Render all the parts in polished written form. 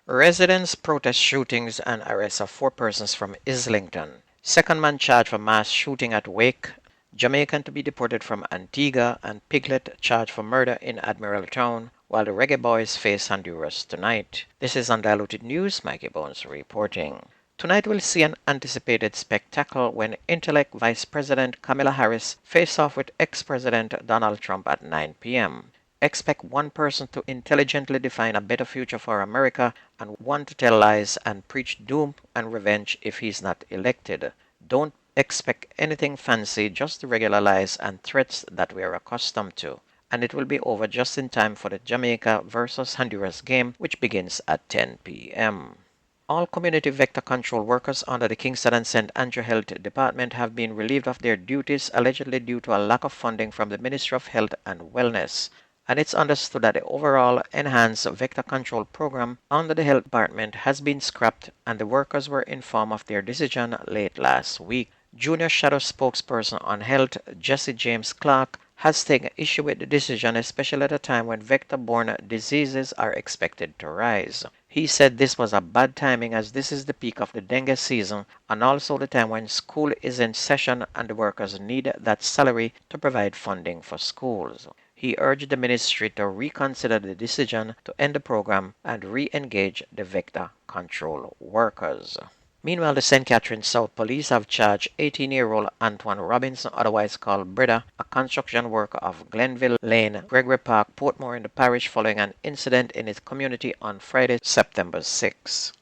Residents protest shootings and arrest of four persons from Islington. Second man charged for mass shooting at wake. Jamaican to be deported from Antigua, and Piglet charged for murder in Admiral Town, while the reggae boys face Honduras tonight. This is Undiluted News. Mikey Bones reporting. Tonight we'll see an anticipated spectacle when intellect Vice President Kamala Harris face off with ex-President Donald Trump at 9 p.m. Expect one person to intelligently define a better future for America and one to tell lies and preach doom and revenge if he's not elected. Don't expect anything fancy, just the regular lies and threats that we are accustomed to. And it will be over just in time for the Jamaica versus Honduras game, which begins at 10 p.m. All community vector control workers under the Kingston and St. Andrew Health Department have been relieved of their duties allegedly due to a lack of funding from the Ministry of Health and Wellness. And it's understood that the overall enhanced vector control program under the health department has been scrapped, and the workers were informed of their decision late last week. Junior Shadow spokesperson on health, Jesse James Clark, has taken issue with the decision, especially at a time when vector-borne diseases are expected to rise. He said this was a bad timing as this is the peak of the dengue season and also the time when school is in session and the workers need that salary to provide funding for schools. He urged the ministry to reconsider the decision to end the program and re-engage the vector control workers. Meanwhile, the St. Catherine South Police have charged 18-year-old Antoine Robinson, otherwise called Breda, a construction worker of Glenville Lane, Gregory Park, Portmore in the parish following an incident in his community on Friday, September 6.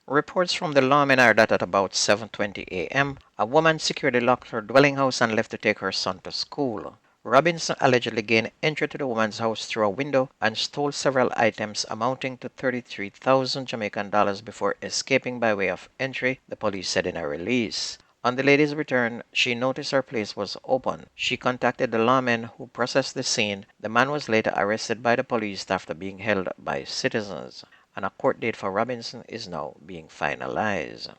Reports from the lawmen are that at about 7:20 a.m., a woman securely locked her dwelling house and left to take her son to school. Robinson allegedly gained entry to the woman's house through a window and stole several items amounting to 33,000 Jamaican dollars before escaping by way of entry, the police said in a release. On the lady's return, she noticed her place was open. She contacted the lawmen who processed the scene. The man was later arrested by the police after being held by citizens, and a court date for Robinson is now being finalized.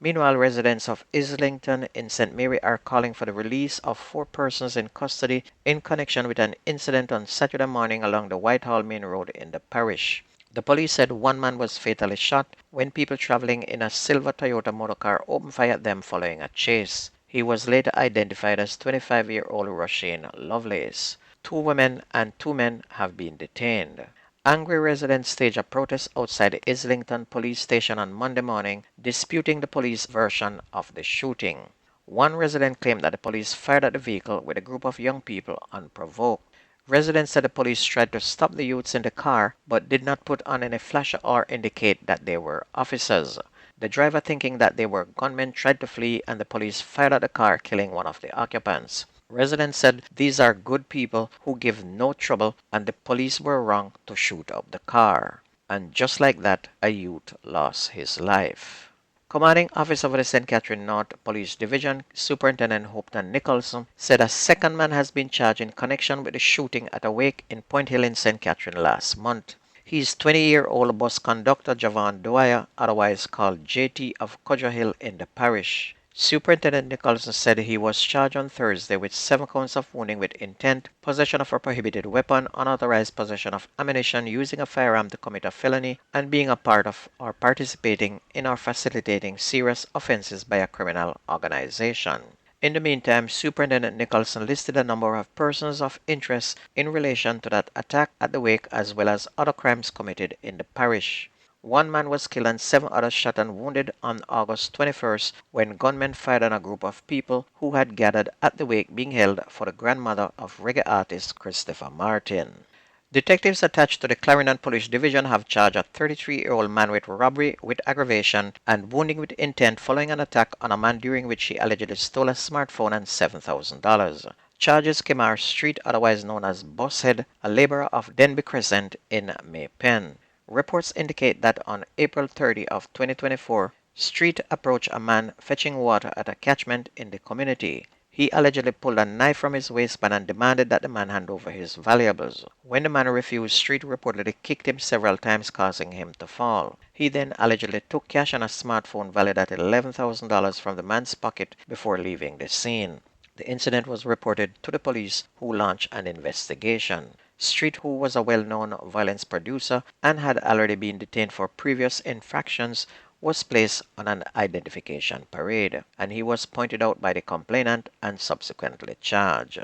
Meanwhile, residents of Islington in St. Mary are calling for the release of four persons in custody in connection with an incident on Saturday morning along the Whitehall Main Road in the parish. The police said one man was fatally shot when people traveling in a silver Toyota motorcar opened fire at them following a chase. He was later identified as 25-year-old Roshane Lovelace. Two women and two men have been detained. Angry residents staged a protest outside the Islington police station on Monday morning, disputing the police version of the shooting. One resident claimed that the police fired at the vehicle with a group of young people unprovoked. Residents said the police tried to stop the youths in the car, but did not put on any flash or indicate that they were officers. The driver, thinking that they were gunmen, tried to flee and the police fired at the car, killing one of the occupants. Residents said these are good people who give no trouble and the police were wrong to shoot up the car. And just like that, a youth lost his life. Commanding Officer of the St. Catherine North Police Division, Superintendent Hopton Nicholson, said a second man has been charged in connection with the shooting at a wake in Point Hill in St. Catherine last month. He is 20-year-old bus conductor Javon Dwyer, otherwise called JT of Cudjoe Hill in the parish. Superintendent Nicholson said he was charged on Thursday with 7 counts of wounding with intent, possession of a prohibited weapon, unauthorized possession of ammunition, using a firearm to commit a felony, and being a part of or participating in or facilitating serious offenses by a criminal organization. In the meantime, Superintendent Nicholson listed a number of persons of interest in relation to that attack at the wake as well as other crimes committed in the parish. One man was killed and 7 others shot and wounded on August 21st when gunmen fired on a group of people who had gathered at the wake being held for the grandmother of reggae artist Christopher Martin. Detectives attached to the Clarendon Police Division have charged a 33-year-old man with robbery with aggravation and wounding with intent following an attack on a man during which he allegedly stole a smartphone and $7,000. Charges came out Street, otherwise known as Bosshead, a laborer of Denby Crescent in Maypen. Reports indicate that on April 30 of 2024, Street approached a man fetching water at a catchment in the community. He allegedly pulled a knife from his waistband and demanded that the man hand over his valuables. When the man refused, Street reportedly kicked him several times, causing him to fall. He then allegedly took cash and a smartphone valued at $11,000 from the man's pocket before leaving the scene. The incident was reported to the police, who launched an investigation. Street, who was a well-known violence producer and had already been detained for previous infractions, was placed on an identification parade, and he was pointed out by the complainant and subsequently charged.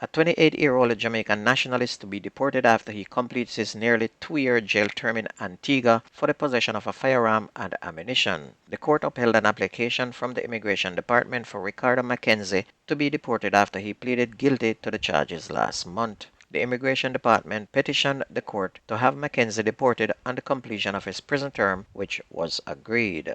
A 28-year-old Jamaican national is to be deported after he completes his nearly 2-year jail term in Antigua for the possession of a firearm and ammunition. The court upheld an application from the Immigration Department for Ricardo Mackenzie to be deported after he pleaded guilty to the charges last month. The Immigration Department petitioned the court to have Mackenzie deported on the completion of his prison term, which was agreed.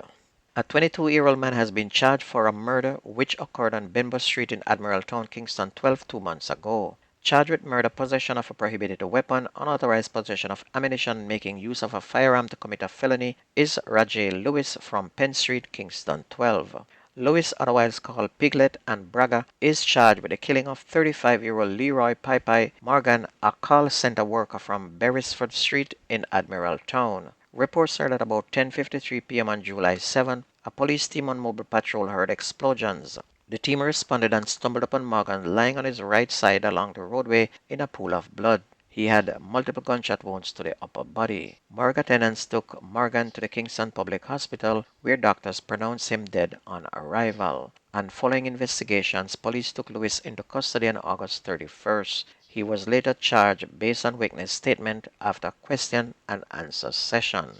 A 22-year-old man has been charged for a murder which occurred on Benbow Street in Admiral Town, Kingston 12 2 months ago. Charged with murder, possession of a prohibited weapon, unauthorized possession of ammunition, making use of a firearm to commit a felony is Rajay Lewis from Penn Street, Kingston 12. Lewis, otherwise called Piglet and Braga, is charged with the killing of 35-year-old Leroy Pai Morgan, a call center worker from Beresford Street in Admiral Town. Reports are that about 10:53 p.m. on July 7, a police team on mobile patrol heard explosions. The team responded and stumbled upon Morgan lying on his right side along the roadway in a pool of blood. He had multiple gunshot wounds to the upper body. Morgan attendants took Morgan to the Kingston Public Hospital, where doctors pronounced him dead on arrival. And following investigations, police took Lewis into custody on August 31st. He was later charged based on witness statement after question and answer session.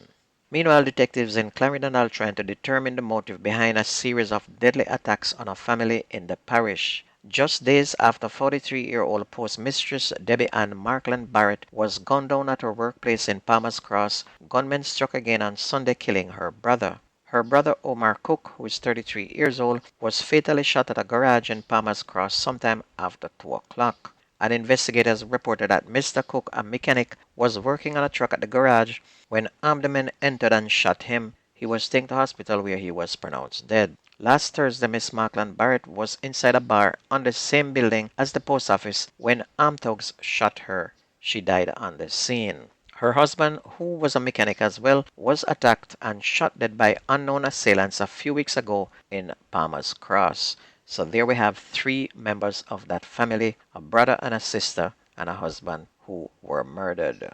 Meanwhile, detectives in Clarendon are trying to determine the motive behind a series of deadly attacks on a family in the parish. Just days after 43-year-old postmistress Debbie Ann Markland Barrett was gunned down at her workplace in Palmer's Cross, gunmen struck again on Sunday, killing her brother. Her brother Omar Cook, who is 33 years old, was fatally shot at a garage in Palmer's Cross sometime after 2 o'clock. And investigators reported that Mr. Cook, a mechanic, was working on a truck at the garage when armed men entered and shot him. He was taken to hospital where he was pronounced dead. Last Thursday, Miss Markland Barrett was inside a bar on the same building as the post office when armed thugs shot her. She died on the scene. Her husband, who was a mechanic as well, was attacked and shot dead by unknown assailants a few weeks ago in Palmer's Cross. So there we have 3 members of that family, a brother and a sister and a husband, who were murdered.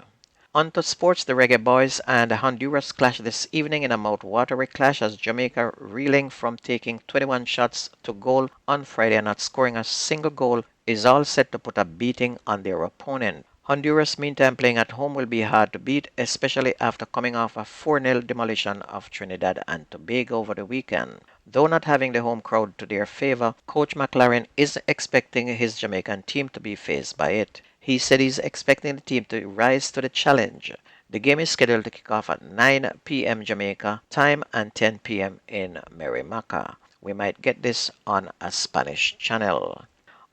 On to sports, the Reggae Boys and Honduras clash this evening in a mouth-watery clash as Jamaica, reeling from taking 21 shots to goal on Friday and not scoring a single goal, is all set to put a beating on their opponent. Honduras, meantime, playing at home will be hard to beat, especially after coming off a 4-0 demolition of Trinidad and Tobago over the weekend. Though not having the home crowd to their favor, Coach McLaren is expecting his Jamaican team to be faced by it. He said he's expecting the team to rise to the challenge. The game is scheduled to kick off at 9 p.m. Jamaica time and 10 p.m. in Merrimaca. We might get this on a Spanish channel.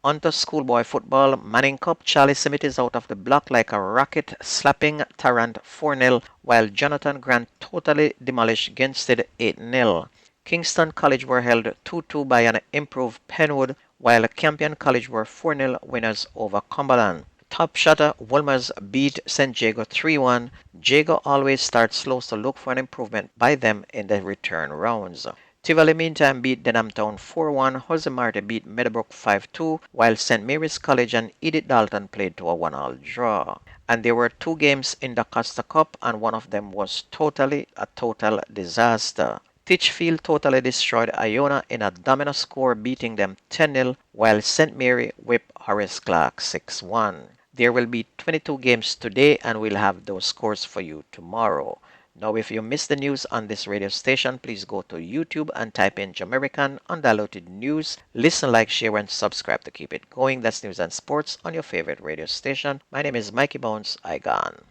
On to schoolboy football. Manning Cup, Charlie Smith is out of the block like a rocket, slapping Tarrant 4-0, while Jonathan Grant totally demolished Gainsted 8-0. Kingston College were held 2-2 by an improved Penwood, while Campion College were 4-0 winners over Cumberland. Top shotter Wolmer's beat St. Jago 3-1. Jago always starts slow, so look for an improvement by them in the return rounds. Tivoli meantime beat Denham Town 4-1. Jose Marte beat Meadowbrook 5-2, while St. Mary's College and Edith Dalton played to a 1-all draw. And there were 2 games in the Costa Cup, and one of them was totally a total disaster. Titchfield totally destroyed Iona in a domino score, beating them 10-0, while St. Mary whipped Horace Clark 6-1. There will be 22 games today, and we'll have those scores for you tomorrow. Now, if you missed the news on this radio station, please go to YouTube and type in Jamerican Undiluted News. Listen, like, share, and subscribe to keep it going. That's news and sports on your favorite radio station. My name is Mikey Bones. I gone.